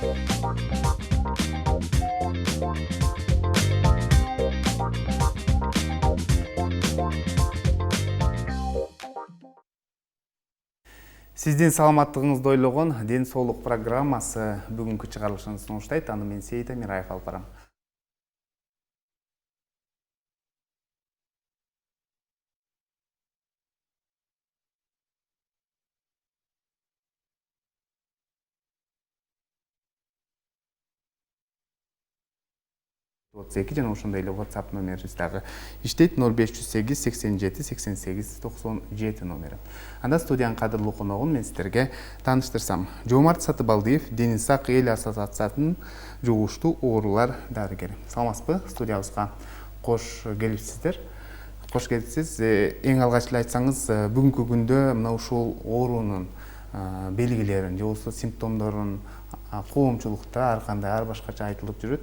Сиздин саламаттыгыңызды ойлогон Ден соолук программасы бүгүнкү чыгарылышын сунуштайт. Аны мен Сейит Амираев алып барам. Жана ошондой эле WhatsApp номерибиз дагы иштейт. 0508 87 88 97 номери. Анда студиянын кадырлуу коногун мен сиздерге тааныштырсам. Жомарт Сатыбалдиев Дени сак эл ассоциациясынын жугуштуу оорулар дарыгери. Саламатсызбы? Студиябызга кош келипсиздер. Кош келипсиз. Эң алгач эле айтсаңыз, бүгүнкү күндө мына ушул оорунун белгилерин, же болбосо симптомдорун коомчулукта ар кандай ар башкача айтылып жүрөт.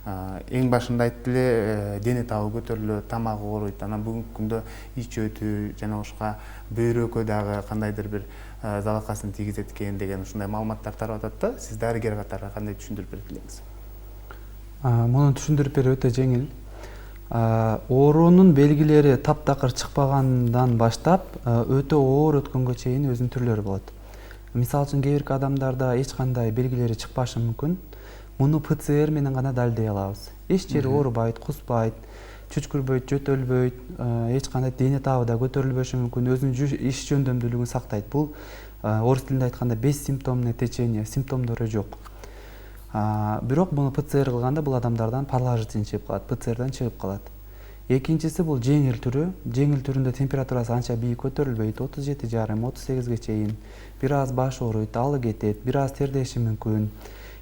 Эң башында айтты эле дене табы көтөрүлөт, тамак ооруйт, анан бүгүнкү күндө ич өтүү жана ошка бөйрөккө дагы кандайдыр бир залалкасын тийгизет экен деген ушундай маалыматтар тарап атат да. Сиз дарыгер катары кандай түшүндүрүп бере элеңиз? Муну түшүндүрүп берүү өтө жеңил. Оорунун белгилери таптакыр чыкпагандан баштап өтө оор өткөнгө чейин өзүнүн түрлөрү болот. Мисалы үчүн кээ бирки адамдарда эч кандай белгилери чыкпашы мүмкүн. Муну ПЦР менен гана далилдей алабыз. Эч жери оорубайт, куспайт, чүчкүрбөйт, жөтөлбөйт, эч кандай дене табы да көтөрүлбөшү мүмкүн, өзүнүн иш жөндөмдүүлүгүн сактайт. Бул орус тилинде айтканда бессимптомное течение, симптомдору жок. Бирок муну ПЦР кылганда бул адамдардан положительный чыгып калат, ПЦРдан чыгып калат. Экинчиси бул жеңил түрү. Жеңил түрүндө температурасы анча бийик көтөрүлбөйт, 37,5-38ге чейин. Бир аз баш ооруйт, алы кетет, бир аз тердеши мүмкүн.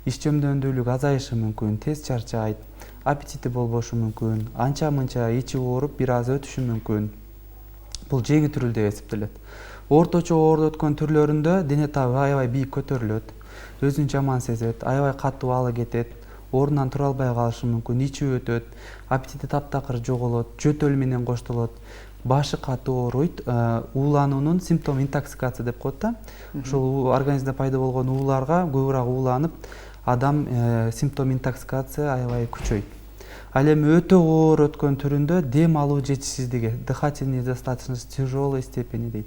Иш жөндөмдүүлүгү азайышы мүмкүн, тез чарчайт, аппетити болбошу мүмкүн, анча-мынча ичи ооруп, бир аз өтүшү мүмкүн. Бул жеңил түрү деп эсептелет. Орточо ооруп өткөн түрлөрүндө дене табы аябай бийик көтөрүлөт, өзүн жаман сезет, аябай катуу алы кетет, ордунан тура албай калышы мүмкүн, ичи өтөт, аппетити таптакыр жоголот, жөтөл менен коштолот, башы катуу ооруйт, уулануунун симптому интоксикация деп коет да. Ушул организмде пайда болгон ууларга көбүрөөк ууланып, адам симптом интоксикация аябай күчөйт. Ал эми өтө оор өткөн түрүндө дем алуу жетишсиздиги, дыхательная недостаточность тяжелой степени дейт.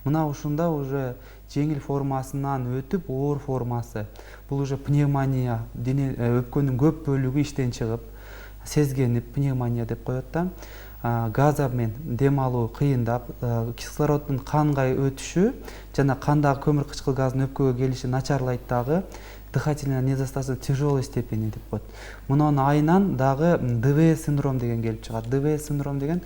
Мына ушунда уже жеңил формасынан өтүп оор формасы. Бул уже пневмония, дене өпкөнүн көп бөлүгү иштен чыгып, сезгенип пневмония деп коет да. Газа менен дем алуу кыйындап, кислороддун канга өтүшү жана кандагы көмүр кычкыл газдын өпкөгө келиши начарлайт дагы. Дыхательная недостаточность тяжелой степени деп коет. Мунун айынан дагы ДВС синдром деген келип чыгат. ДВС синдром деген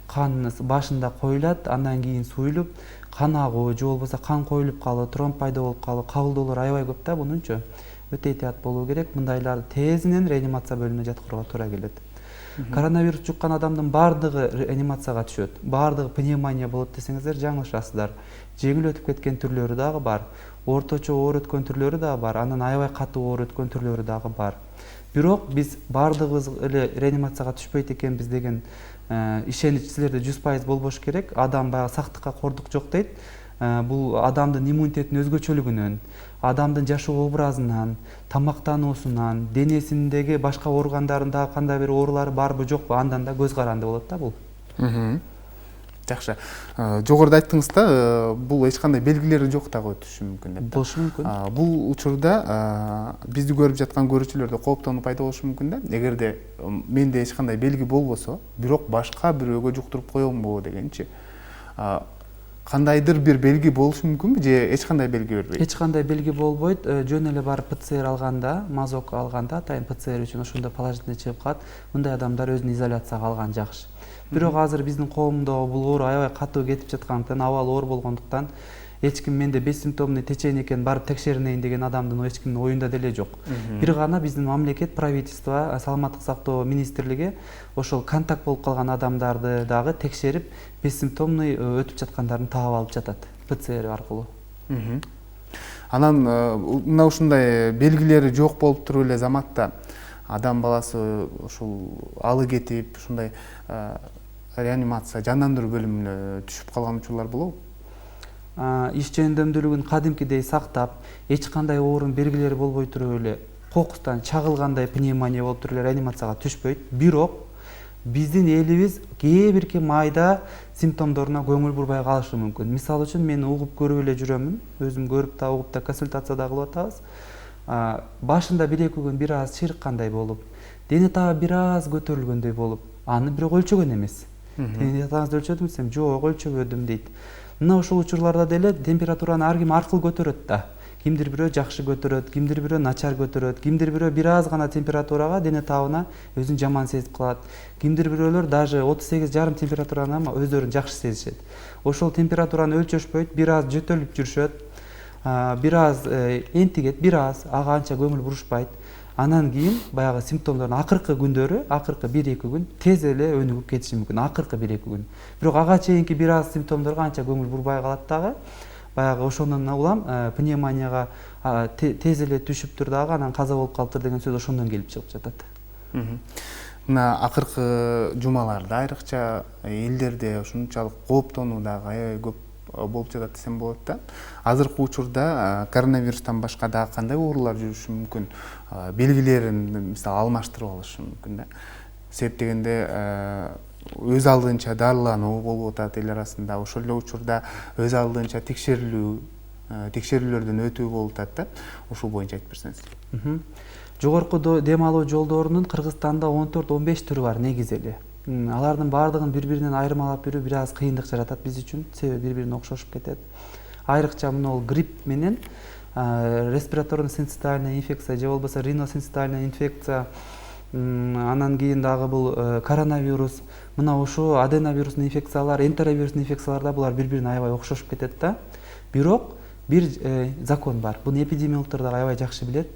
кан башында коюлат, андан кийин суюлуп, кан агуу же болбосо кан коюлуп калуу, тромб пайда болуп калуу, кабылдоолор аябай көп да бунунчу. Өтө этият болуу керек. Мындайларды тезинен реанимация бөлүмүнө жаткырууга туура келет. Коронавирус жуккан адамдын баардыгы реанимацияга түшөт. Баардыгы пневмония болот десеңиздер жаңылышасыздар. Жеңил өтүп кеткен түрлөрү дагы бар. Орточо оор өткөн түрлөрү дагы бар. Анан аябай катуу оор өткөн түрлөрү дагы бар. Бирок биз баардыгыбыз эле реанимацияга түшпөйт экенбиз деген ишенич силерде 100% болбош керек. Адам баягы сактыкка кордук жок дейт. Бул адамдын иммунитетинин өзгөчөлүгүнөн, адамдын жашоо образынан, тамактануусунан, денесиндеги башка органдарында кандай бир оорулары барбы жокпу, андан да көз каранды болот да бул. Жакшы. Жогоруда айттыңыз да, бул эч кандай белгилери жок дагы өтүшү мүмкүн деп. Болушу мүмкүн. Бул учурда бизди көрүп жаткан көрүүчүлөрдө кооптонуу пайда болушу мүмкүн да. Эгерде менде эч кандай белги болбосо, бирок башка бирөөгө жуктуруп коембу дегенчи. Кандайдыр бир белги болушу мүмкүнбү же эч кандай белги бербейт? Эч кандай белги болбойт. Жөн эле барып ПЦР алганда, мазок алганда, атайын ПЦР үчүн ошондо положительный чыгып калат. Мындай адамдар өзүн изоляцияга алган жакшы. Бирок азыр биздин коомдо бул оору аябай катуу кетип жаткандыктан, абалы оор болгондуктан эч ким менде бессимптомный течение экен, барып текшеринейин деген адамдын эч кимдин оюнда деле жок. Бир гана биздин мамлекет, правительство, саламаттык сактоо министрлиги ошол контакт болуп калган адамдарды дагы текшерип, бессимптомный өтүп жаткандарын таап алып жатат ПЦР аркылуу. Анан мына ушундай белгилери жок болуп туруп эле заматта адам баласы ушул алы кетип, ушундай реанимация, жандандыруу бөлүмүнө түшүп калган учурлар болобу? Иш жөндөмдүүлүгүн кадимкидей сактап, эч кандай оорунун белгилери болбой туруп эле кокустан чагылгандай пневмония болуп туруп эле реанимацияга түшпөйт. Бирок биздин элибиз кээ бирки майда симптомдоруна көңүл бурбай калышы мүмкүн. Мисалы үчүн мен угуп көрүп эле жүрөмүн. Өзүм көрүп да угуп да консультация да кылып атабыз. Башында 1-2 күн бир аз чыйрыккандай болуп, дене табы бир аз көтөрүлгөндөй болуп, аны бирок өлчөгөн эмес. Дене табыңызды өлчөдүм десем, жок, өлчөбөдүм дейт. Мына ушул учурларда деле температураны ар ким аркылуу көтөрөт да. Кимдир бирөө жакшы көтөрөт, кимдир бирөө начар көтөрөт, кимдир бирөө бир аз гана температурага дене табына өзүн жаман сезип калат. Кимдир бирөөлөр даже 38,5 температураны өздөрүн жакшы сезишет. Ошол температураны өлчөшпөйт, бир аз жөтөлүп жүрүшөт, бир аз энтигет, бир аз ага анча көңүл бурушпайт. Анан кийин баягы симптомдордун акыркы күндөрү, акыркы 1-2 күн тез эле өнүгүп кетиши мүмкүн, акыркы 1-2 күн. Бирок ага чейинки бир аз симптомдорго анча көңүл бурбай калат дагы. Баягы ошондон улам пневмонияга тез эле түшүптүр дагы, анан каза болуп калыптыр деген сөз ошондон келип чыгып жатат. Мына акыркы жумаларда айрыкча элдерде ушунчалык кооптонуу дагы аябай көп болуп жатат десем болот да. Азыркы учурда коронавирустан башка дагы кандай оорулар жүрүшү мүмкүн? Белгилерин мисалы алмаштырып алышы мүмкүн да. Себеп дегенде өз алдынча дарылануу болуп атат эл арасында. Ошол эле учурда өз алдынча текшерүүлөрдөн өтүү болуп атат да. Ушул боюнча айтып берсеңиз. Жогорку дем алуу жолдорунун Кыргызстанда 14-15 түрү бар негизи эле. Алардын баардыгын бири-биринен айырмалап берүү бир аз кыйындык жаратат биз үчүн, себеби бири-бирине окшошуп кетет. Айрыкча мына грипп менен респираторно-синцитальная инфекция же болбосо рино-синцитальная инфекция, анан кийин дагы бул коронавирус, мына ушул аденовирусный инфекциялар, энтеровирусный инфекцияларда булар бири-бирине аябай окшошуп кетет да. Бирок бир закон бар. Буну эпидемиологдор дагы аябай жакшы билет.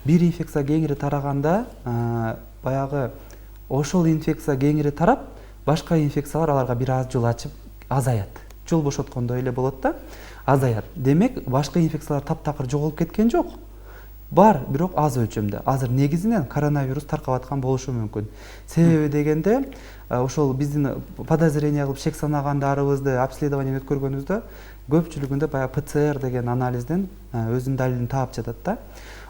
Бир инфекция кеңири тараганда баягы ошол инфекция кеңири тарап, башка инфекциялар аларга бир аз жол ачып азаят. Жол бошоткондой эле болот да, азаят. Демек, башка инфекциялар таптакыр жоголуп кеткен жок. Бар, бирок аз өлчөмдө. Азыр негизинен коронавирус таркап аткан болушу мүмкүн. Себеби дегенде, ошол биздин подозрение кылып шек санагандарыбызды обследование өткөргөнүбүздө көпчүлүгүндө баягы ПЦР деген анализден өзүнүн далилин таап жатат да.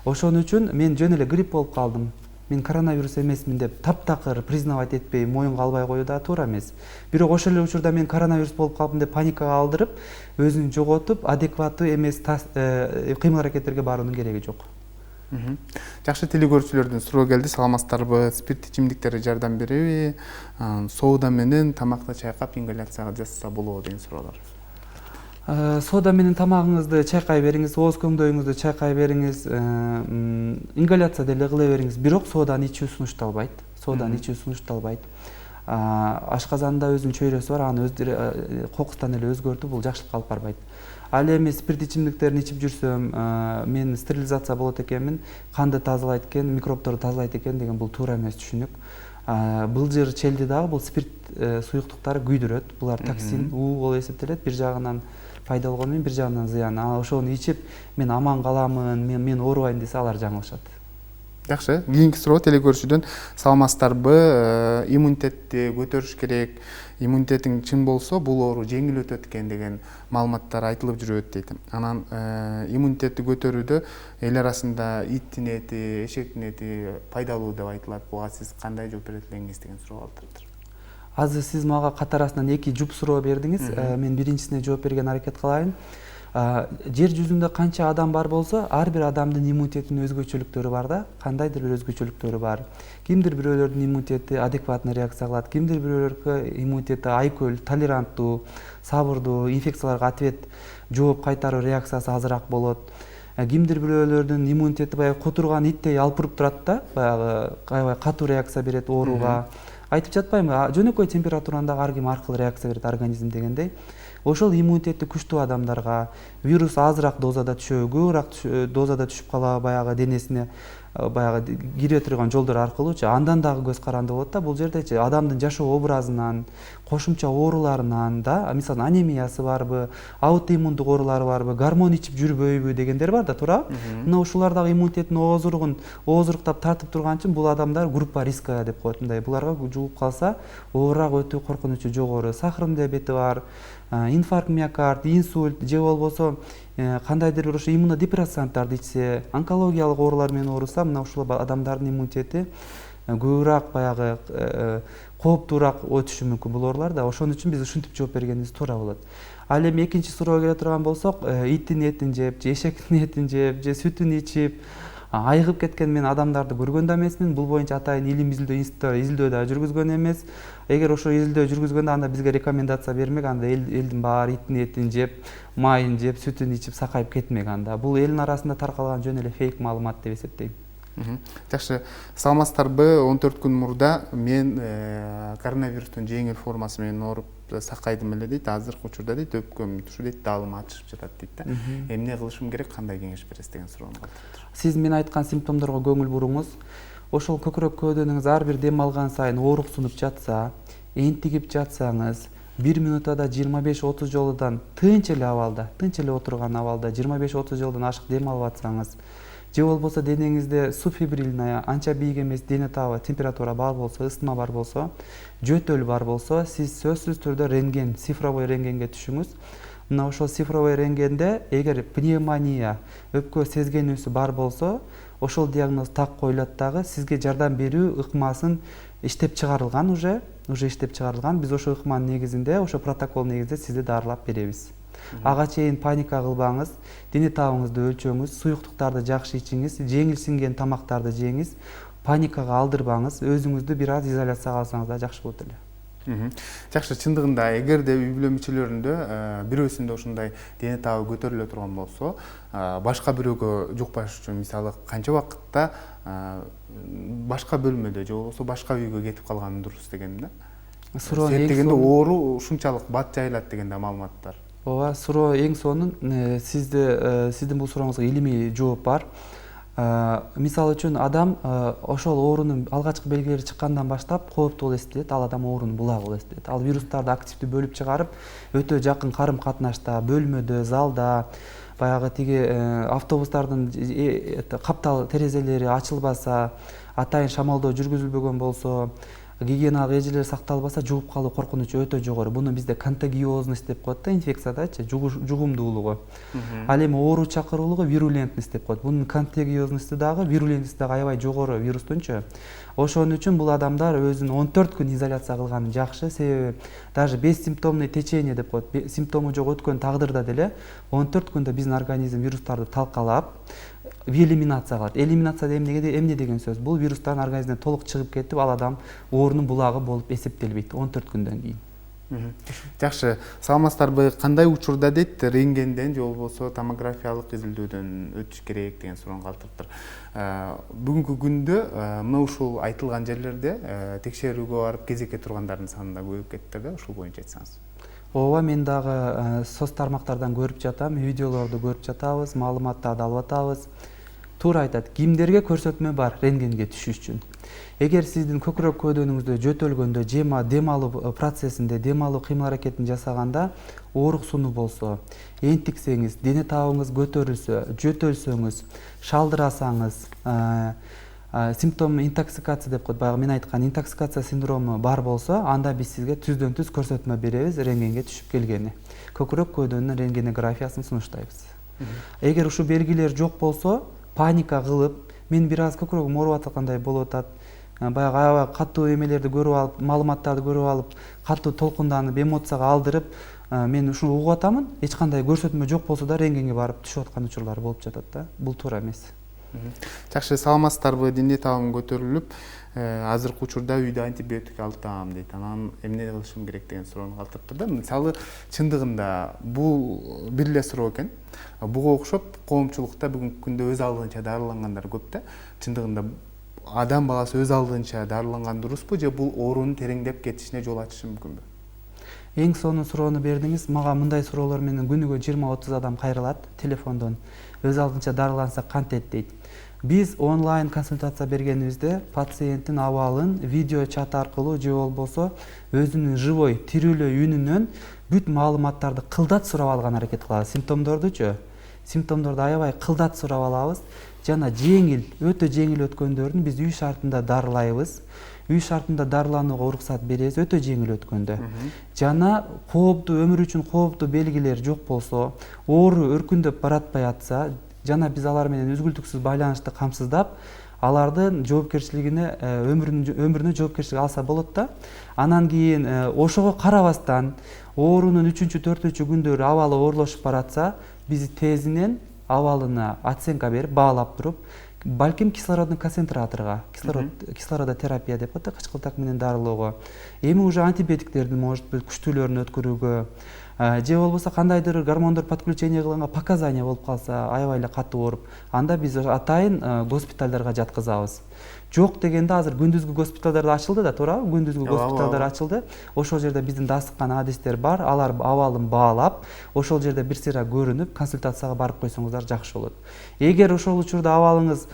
Ошон үчүн мен жөн эле грипп болуп калдым, мен коронавирус эмесмин деп таптакыр признавать этпей, моюнга албай коюу да туура эмес. Бирок ошол эле учурда мен коронавирус болуп калдым деп паникага алдырып, өзүн жоготуп, адекваттуу эмес кыймыл аракеттерге баруунун кереги жок. Жакшы, телекөрүүчүлөрдөн суроо келди. Саламатсыздарбы? Спирт ичимдиктери жардам береби? Соода менен тамакты чайкап ингаляцияга жасаса болобу деген суроолор. Соода менен тамагыңызды чайкай бериңиз, ооз көңдөйүңүздү чайкай бериңиз, ингаляция деле кыла бериңиз. Бирок сооданы ичүү сунушталбайт. Ашказанда өзүнүн чөйрөсү бар, аны кокустан эле өзгөртүү бул жакшылыкка алып барбайт. Ал эми спирт ичимдиктерин ичип жүрсөм, мен стерилизация болот экенмин, канды тазалайт экен, микробдорду тазалайт экен деген бул туура эмес түшүнүк. Былжыр челди дагы бул спирт суюктуктары күйдүрөт. Булар токсин, уу болуп эсептелет. Бир жагынан пайда болгону менен бир жагынан зыян. Ошону ичип, мен аман каламын, мен оорубайм десе, алар жаңылышат. Жакшы. Кийинки суроо телекөрүүчүдөн: саламатсыздарбы? Иммунитетти көтөрүш керек. Иммунитетиң чын болсо, бул оору жеңил өтөт экен деген маалыматтар айтылып жүрөт дейт. Анан иммунитетти көтөрүүдө эл арасында иттин эти, эшектин эти пайдалуу деп айтылат. Буга сиз кандай жооп берет элеңиз деген суроо алыптыр. Азыр сиз мага катарасынан 2 жуп суроо бердиңиз. Мен биринчисине жооп берген аракет кылайын. Жер жүзүндө канча адам бар болсо, ар бир адамдын иммунитетинин өзгөчөлүктөрү бар да, кандайдыр бир өзгөчөлүктөрү бар. Кимдир бирөөлөрдүн иммунитети адекватный реакция кылат, кимдир бирөөлөргө иммунитети айкөл, толеранттуу, сабырдуу, инфекцияларга ответ жооп кайтаруу реакциясы азыраак болот. Кимдир бирөөлөрдүн иммунитети баягы котурган иттей алпырып турат да, баягы аябай катуу реакция берет ооруга. Айтып жатпаймынбы, жөнөкөй температураны дагы ар ким аркылуу реакция берет организм дегендей. Ошол иммунитети күчтүү адамдарга вирус азыраак дозада түшөбү, көбүрөөк дозада түшүп калабы баягы денесине баягы кире турган жолдор аркылуучу, андан дагы көз каранды болот да. Бул жердечи адамдын жашоо образынан, кошумча ооруларынан да, мисалы анемиясы барбы, аутоиммундук оорулары барбы, гормон ичип жүрбөйбү дегендер бар да, туурабы? Мына ушулардагы иммунитеттин оозуруктап тартып турган үчүн бул адамдар группа риска деп коет. Мындай буларга жугуп калса оорураак өтүү коркунучу жогору. Сахарный диабети бар, инфаркт миокард, инсульт же болбосо кандайдыр бир ошо иммунодепрессанттарды ичсе, онкологиялык оорулар менен ооруса, мына ушул адамдардын иммунитети көбүрөөк баягы кооптуураак өтүшү мүмкүн бул оорулар да. Ошон үчүн биз ушинтип жооп бергенибиз туура болот. Ал эми экинчи суроого келе турган болсок, иттин этин жеп, же эшектин этин жеп, же сүтүн ичип айыгып кеткен мен адамдарды көргөн да эмесмин. Бул боюнча атайын илим изилдөө да жүргүзгөн эмес. Эгер ошо изилдөө жүргүзгөндө анда бизге рекомендация бермек, анда элдин баары иттин этин жеп, майын жеп, сүтүн ичип сакайып кетмек анда. Бул элдин арасында таркалган жөн эле фейк маалымат деп эсептейм. Жакшы, саламатсыздарбы? 14 күн мурда мен коронавирустун жеңил формасы менен ооруп сакайдым эле дейт. Азыркы учурда дейт өпкөм тушу дейт, даалым ачышып жатат дейт да. Эмне кылышым керек, кандай кеңеш бересиз деген суроону калтырыптыр. Сиз мен айткан симптомдорго көңүл буруңуз. Ошол көкүрөк көөдөнүңүз ар бир дем алган сайын ооруксунуп жатса, энтигип жатсаңыз, 1 минутада 25-30 жолудан тынч эле отурган абалда 25-30 жолдон ашык дем алып атсаңыз, же болбосо денеңизде субфибрильная, анча бийик эмес дене табы температура бар болсо, ысытма бар болсо, жөтөл бар болсо, сиз сөзсүз түрдө рентген, цифровой рентгенге түшүңүз. Мына ошол цифровой рентгенде эгер пневмония, өпкө сезгенүүсү бар болсо, ошол диагноз так коюлат дагы, сизге жардам берүү ыкмасын иштеп чыгарылган уже иштеп чыгарылган. Биз ошо ыкманын негизинде, ошо протокол негизинде сизди дарылап беребиз. Ага чейин паника кылбаңыз, дене табыңызды өлчөңүз, суюктуктарды жакшы ичиңиз, жеңил сиңген тамактарды жеңиз, паникага алдырбаңыз, өзүңүздү бир аз изоляцияга алсаңыз да жакшы болот эле. Жакшы, чындыгында эгерде үй бүлө мүчөлөрүндө бирөөсүндө ушундай дене табы көтөрүлө турган болсо, башка бирөөгө жукпаш үчүн мисалы канча убакытта башка бөлмөдө же болбосо башка үйгө кетип калган дурус деген да? Суроо дегенде оору ушунчалык бат жайылат деген да маалыматтар. Ооба, суроо эң сонун. Сиздин бул сурооңузга илимий жооп бар. Мисалы үчүн адам ошол оорунун алгачкы белгилери чыккандан баштап кооптуу болуп эстейт, ал адам оорунун булагы болуп эстейт. Ал вирустарды активдүү бөлүп чыгарып, өтө жакын карым катнашта, бөлмөдө, залда, баягы тиги автобустардын каптал терезелери ачылбаса, атайын шамалдоо жүргүзүлбөгөн болсо, гигиеналык эрежелер сакталбаса, жугуп калуу коркунучу өтө жогору. Буну бизде контагиозность деп коет да, инфекциядачы, жугумдуулугу. Ал эми оору чакыруулугу вирулентность деп коет. Бунун контагиозности дагы, вирулентности дагы аябай жогору вирустунчу. Ошон үчүн бул адамдар өзүн 14 күн изоляция кылганы жакшы, себеби даже бессимптомный течение деп коет. Симптому жок өткөн тагдырда деле 14 күндө биздин организм вирустарды талкалап, элиминация кылат. Элиминация эмне деген сөз? Бул вирустардын организмден толук чыгып кетип, ал адам оорунун булагы болуп эсептелбейт 14 күндөн кийин. Жакшы, саламатсыздарбы? Кандай учурда дейт рентгенден же болбосо томографиялык изилдөөдөн өтүш керек деген суроону калтырыптыр. Бүгүнкү күндө мына ушул айтылган жерлерде текшерүүгө барып кезекке тургандардын саны да көбөйүп кетти да, ушул боюнча айтсаңыз. Ооба, мен дагы соц тармактардан көрүп жатам, видеолорду көрүп жатабыз, маалыматтарды алып атабыз. Туура айтат, кимдерге көрсөтмө бар рентгенге түшүш үчүн. Эгер сиздин көкүрөк көөдөнүңүздө жөтөлгөндө, дем алуу процессинде, дем алуу кыймыл аракетин жасаганда ооруксунуу болсо, энтиксеңиз, дене табыңыз көтөрүлсө, жөтөлсөңүз, шалдырасаңыз, симптом интоксикация деп коет, баягы мен айткан интоксикация синдрому бар болсо, анда биз сизге түздөн түз көрсөтмө беребиз рентгенге түшүп келгени. Көкүрөк көөдөнүн рентгенографиясын сунуштайбыз. Эгер ушул белгилер жок болсо, паника кылып, мен бир аз көкүрөгүм ооруп аткандай болуп атат, баягы аябай катуу эмелерди көрүп алып, маалыматтарды көрүп алып, катуу толкунданып, эмоцияга алдырып, мен ушуну угуп атамын, эч кандай көрсөтмө жок болсо да рентгенге барып түшүп аткан учурлар болуп жатат да. Бул туура эмес. Жакшы, саламатсыздарбы? Дене табым көтөрүлүп, азыркы учурда үйдө антибиотик алып атам дейт. Анан эмне кылышым керек деген суроону калтырыптыр да. Мисалы, чындыгында бул бир эле суроо экен. Буга окшоп коомчулукта бүгүнкү күндө өз алдынча дарылангандар көп да. Чындыгында адам баласы өз алдынча дарыланган дурусбу же бул оорунун тереңдеп кетишине жол ачышы мүмкүнбү? Эң сонун суроону бердиңиз. Мага мындай суроолор менен күнүгө 20-30 адам кайрылат телефондон. Өз алдынча дарыланса кантет дейт. Биз онлайн консультация бергенибизде пациенттин абалын видео чат аркылуу же болбосо өзүнүн живой тирүүлөй үнүнөн бүт маалыматтарды кылдат сурап алган аракет кылабыз. Симптомдорду аябай кылдат сурап алабыз. Жана жеңил, өтө жеңил өткөндөрүн биз үй шартында дарылайбыз. үй шартында дарыланууга уруксат беребиз өтө жеңил өткөндө. Жана кооптуу өмүр үчүн кооптуу белгилер жок болсо, оору өркүндөп баратпай атса, жана биз алар менен үзгүлтүксүз байланышты камсыздап, алардын жоопкерчилигине өмүрүнө жоопкерчилик алса болот да. Анан кийин ошого карабастан оорунун 3-4 күндөрү абалы оорлошуп баратса, биз тезинен абалына оценка берип, баалап туруп, балким кислородный концентраторго, кислородотерапия деп коет, кычкылтак менен дарылоого, эми уже антибиотиктердин может быть күчтүүлөрүн өткөрүүгө, же болбосо кандайдыр гормондор подключение кылганга показания болуп калса, аябай эле катуу ооруп, анда биз атайын госпиталдарга жаткызабыз. Жок дегенде азыр күндүзгү госпиталдар ачылды да, туурабы? Күндүзгү госпиталдар ачылды. Ошол жерде биздин дасыккан адистер бар, алар абалын баалап, ошол жерде бир сыйра көрүнүп, консультацияга барып койсоңуздар жакшы болот. Эгер ошол учурда абалыңыз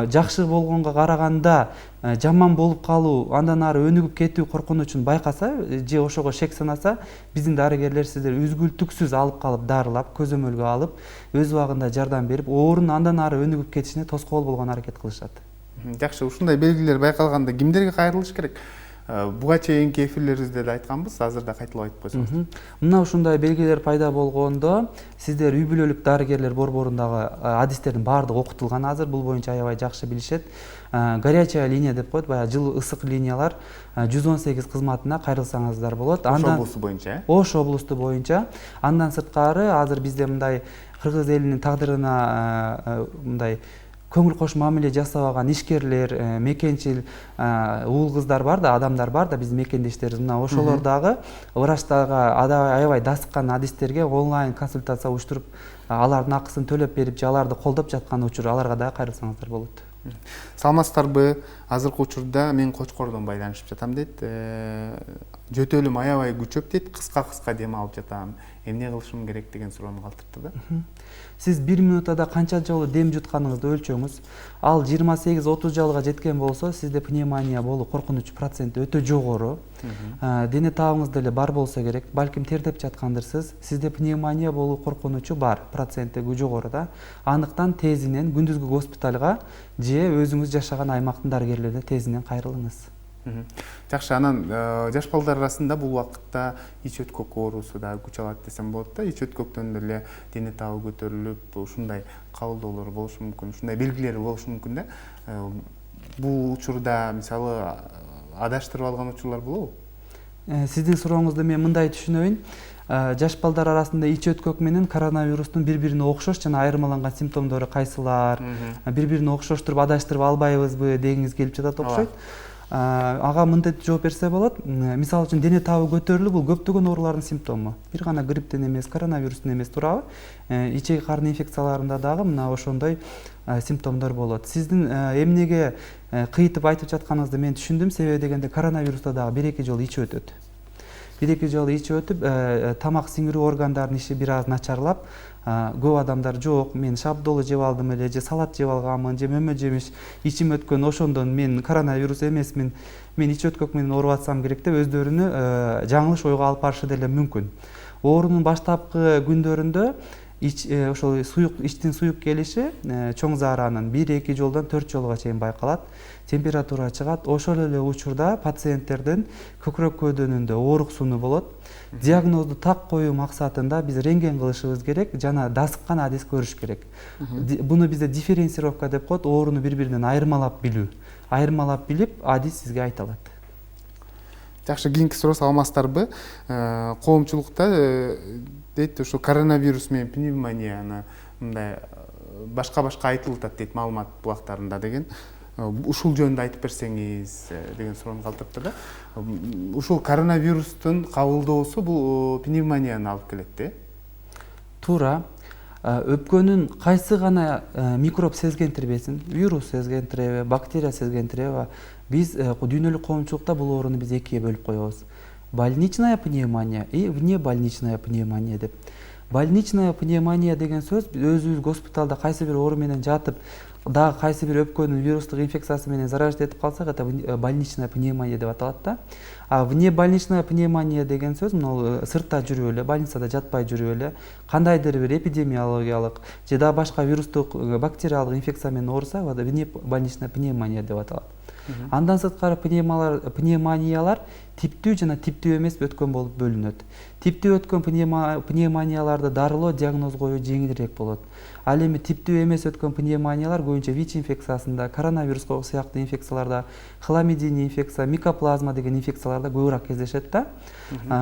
жакшы болгонго караганда жаман болуп калуу, андан ары өнүгүп кетүү коркунучун байкаса, же ошого шек санаса, биздин дарыгерлер сиздерди үзгүлтүксүз алып калып дарылап, көзөмөлгө алып, өз убагында жардам берип, оорунун андан ары өнүгүп кетишине тоскоол болгон аракет кылышат. Жакшы, ушундай белгилер байкалганда кимдерге кайрылыш керек? Буга чейинки эфирлерибизде да айтканбыз, азыр да кайталап айтып койсоңуз. Мына ушундай белгилер пайда болгондо, сиздер үй бүлөлүк дарыгерлер борборундагы адистердин баардыгы окутулган азыр, бул боюнча аябай жакшы билишет. Горячая линия деп коет, баягы жылуу ысык линиялар 118 кызматына кайрылсаңыздар болот. Ош облусу боюнча, Ош облусту боюнча. Андан сырткары азыр бизде мындай кыргыз элинин тагдырына мындай көңүл кош мамиле жасабаган ишкерлер, мекенчил уул кыздар бар да, адамдар бар да, биз мекендештерибиз. Мына ошолор дагы врачтарга аябай дасыккан адистерге онлайн консультация уюштуруп, алардын акысын төлөп берип, же аларды колдоп жаткан учур, аларга дагы кайрылсаңыздар болот. Саламатсыздарбы? Азыркы учурда мен Кочкордон байланышып жатам дейт. Жөтөлүм аябай күчөп дейт, кыска дем алып жатам. Эмне кылышым керек деген суроону калтырды да. Сиз 1 минутада канча жолу дем жутканыңызды өлчөңүз. Ал 28-30 жалга жеткен болсо, сизде пневмония болуу коркунуч проценти өтө жогору. Дене табыңызда эле бар болсо керек, балким тердеп жаткандырсыз. Сизде пневмония болуу коркунучу бар, проценти жогору да. Андыктан тезинен күндүзгү госпиталга же өзүңүз жашаган аймактын дарыгерлерине тезинен кайрылыңыз. Жакшы, анан жаш балдар арасында бул убакытта ич өткөк оорусу да күч алат десем болот да. Ич өткөктөн деле дене табы көтөрүлүп, ушундай кабылдоолор болушу мүмкүн, ушундай белгилери болушу мүмкүн да. Бул учурда мисалы адаштырып алган учурлар болобу? Сиздин сурооңузду мен мындай түшүнөйүн. Жаш балдар арасында ич өткөк менен коронавирустун бири-бирине окшош жана айырмаланган симптомдору кайсылар, бири-бирине окшош туруп адаштырып албайбызбы дегиңиз келип жатат окшойт. Ага мынтип жооп берсе болот. Мисалы үчүн дене табы көтөрүлүү бул көптөгөн оорулардын симптому. Бир гана грипптен эмес, коронавирустун эмес, туурабы? Ичеги карын инфекцияларында дагы мына ошондой симптомдор болот. Сиздин эмнеге кыйтып айтып жатканыңызды мен түшүндүм. Себеби дегенде коронавируста дагы 1-2 жолу ичи өтөт. 1-2 жолу ичи өтүп, тамак сиңирүү органдарынын иши бир аз начарлап, көп адамдар жок, мен шабдолу жеп алдым эле, же салат жеп алганмын, же мөмө жемиш ичим өткөн, ошондон мен коронавирус эмесмин, мен ич өткөк менен ооруп атсам керек деп өздөрүнү жаңылыш ойго алып барышы деле мүмкүн. Оорунун баштапкы күндөрүндө ошол иштин суюк келиши чоң зааранын 1-2 жолдон 4 жолго чейин байкалат. Температура чыгат. Ошол эле учурда пациенттердин көкүрөк көөдөнүндө ооруксууну болот. Диагнозду так коюу максатында биз рентген кылышыбыз керек жана дасыккан адис көрүш керек. Буну бизде дифференцировка деп коет, ооруну бири-биринен айырмалап билүү. Айырмалап билип, адис сизге айтылат. Жакшы, кийинки суроо, саламатсыздарбы? Коомчулукта дейт, ошо коронавирус менен пневмонияны мындай башка айтылып атат дейт маалымат булактарында деген. Ушул жөнүндө айтып берсеңиз деген суроону калтырыпты да. Ушул коронавирустун кабылдоосу бул пневмонияны алып келет да? Туура. Өпкөнүн кайсы гана микроб сезгентирбесин, вирус сезгентиреби, бактерия сезгентиреби, биз дүйнөлүк коомчулукта бул ооруну биз экиге бөлүп коебуз. Больничная пневмония и внебольничная пневмония деп. Больничная пневмония деген сөз өзүбүз госпиталда кайсы бир оору менен жатып дагы кайсы бир өпкөнүн вирустук инфекциясы менен заражать этип калсак, это больничная пневмония деп аталат да. А внебольничная пневмония деген сөз мына сыртта жүрүп эле, больницада жатпай жүрүп эле кандайдыр бир эпидемиологиялык же да башка вирустук бактериялык инфекция менен ооруса, внебольничная пневмония деп аталат. Андан сырткары пневмониялар типтүү жана типтүү эмес өткөн болуп бөлүнөт. Типтүү өткөн пневмонияларды дарылоо, диагноз коюу жеңилирээк болот. Ал эми типтүү эмес өткөн пневмониялар көбүнчө ВИЧ инфекциясында, коронавирус сыяктуу инфекцияларда, хламидийный инфекция, микоплазма деген инфекцияларда көбүрөөк кездешет да.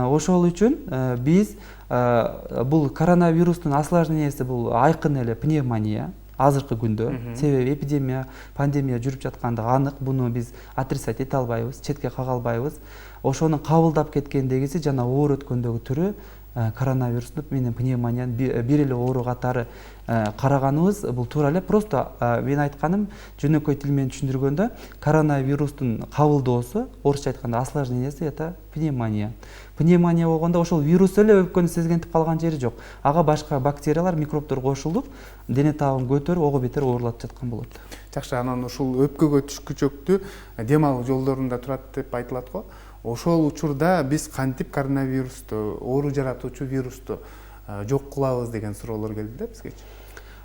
Ошол үчүн биз бул коронавирустун осложненияси бул айкын эле пневмония. Азыркы күндө себеби эпидемия, пандемия жүрүп жаткандыгы анык. Буну биз отрицать эте албайбыз, четке кага албайбыз. Ошону кабылдап кеткендегиси жана оор өткөндөгү түрү коронавирус менен пневмониянын бир эле оору катары караганыбыз бул туура эле. Просто мен айтканым жөнөкөй тил менен түшүндүргөндө коронавирустун кабылдоосу, орусча айтканда осложненияси это пневмония. Пневмония болгондо ошол вирус эле өпкөнү сезгентип калган жери жок. Ага башка бактериялар, микробдор кошулуп, дене табын көтөрүп, ого бетер оорулатып жаткан болот. Жакшы, анан ушул өпкөгө түшкүчөктү дем алуу жолдорунда турат деп айтылат го. Ошол учурда биз кантип коронавирусту, оору жаратуучу вирусту жок кылабыз деген суроолор келди да бизгечи.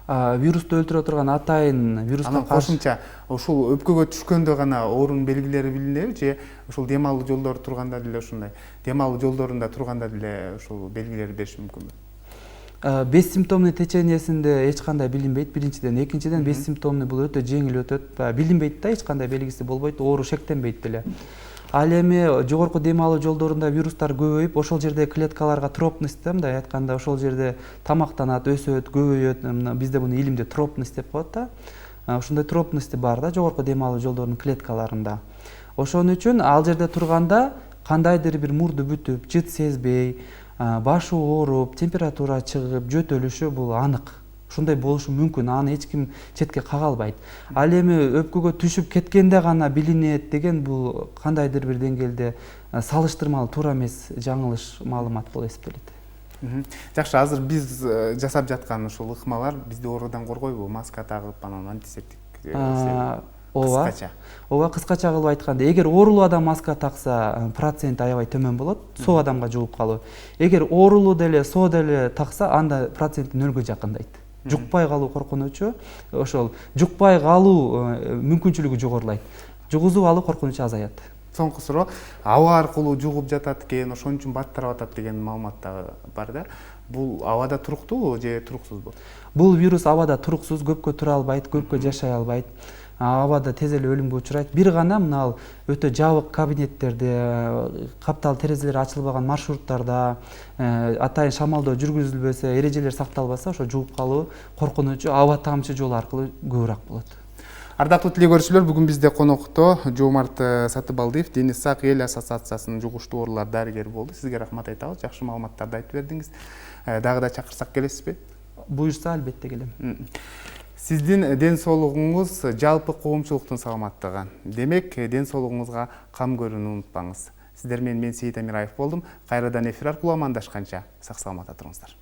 Вирусту өлтүрө турган атайын вирустан кошумча ушул өпкөгө түшкөндө гана оорунун белгилери билинеби же ушул дем алуу жолдору турганда деле ушундай дем алуу жолдорунда турганда деле ушул белгилерди бериш мүмкүнбү? Бессимптомный течениясинде эч кандай билинбейт. Биринчиден, экинчиден бессимптомный бул өтө жеңил өтөт. Билинбейт да, эч кандай белгиси болбойт, оору шектенбейт деле. Ал эми жогорку дем алуу жолдорунда вирустар көбөйүп, ошол жерде клеткаларга тропность деп мындай айтканда ошол жерде тамактанат, өсөт, көбөйөт. Бизде муну илимде тропность деп коет да. Ошондой тропности бар да жогорку дем алуу жолдорунун клеткаларында. Ошон үчүн ал жерде турганда кандайдыр бир мурду бүтүп, жыт сезбей, башы ооруп, температура чыгып, жөтөлүшү бул анык. Ушундай болушу мүмкүн, аны эч ким четке кага албайт. Ал эми өпкөгө түшүп кеткенде гана билинет деген бул кандайдыр бир деңгээлде салыштырмалуу туура эмес жаңылыш маалымат болуп эсептелет. Жакшы, азыр биз жасап жаткан ушул ыкмалар бизди оорудан коргойбу? Маска тагып, анан антисептик ооба, кыскача кылып айтканда, эгер оорулуу адам маска такса, процент аябай төмөн болот, соо адамга жугуп калуу. Эгер оорулуу деле, соо деле такса, анда процент нөлгө жакындайт. Жукпай калуу коркунучу, ошол жукпай калуу мүмкүнчүлүгү жогорулайт. Жугузуп алуу коркунучу азаят. Соңку суроо, аба аркылуу жугуп жатат экен, ошон үчүн баттарып атат деген маалымат да бар да. Бул абада туруктуубу же туруксузбу? Бул вирус абада туруксуз, көпкө тура албайт, көпкө жашай албайт. Абада тез эле өлүмгө учурайт. Бир гана мына өтө жабык кабинеттерде, каптал терезелери ачылбаган маршруттарда, атайын шамалдоо жүргүзүлбөсө, эрежелер сакталбаса, ошо жугуп калуу коркунучу аба тамчы жолу аркылуу көбүрөөк болот. Ардактуу телекөрүүчүлөр, бүгүн бизде конокто Жоомарт Сатыбалдиев, Дени Сак эл ассоциациясынын жугуштуу оорулар дарыгери болду. Сизге рахмат айтабыз. Жакшы маалыматтарды айтып бердиңиз. Дагы да чакырсак келесизби? Буюрса, албетте келем. Сиздин ден соолугуңуз жалпы коомчулуктун саламаттыгы. Демек, ден соолугуңузга кам көрүүнү унутпаңыз. Сиздер менен мен Сейит Амираев болдум. Кайрадан эфир аркылуу амандашканча сак саламатта туруңуздар.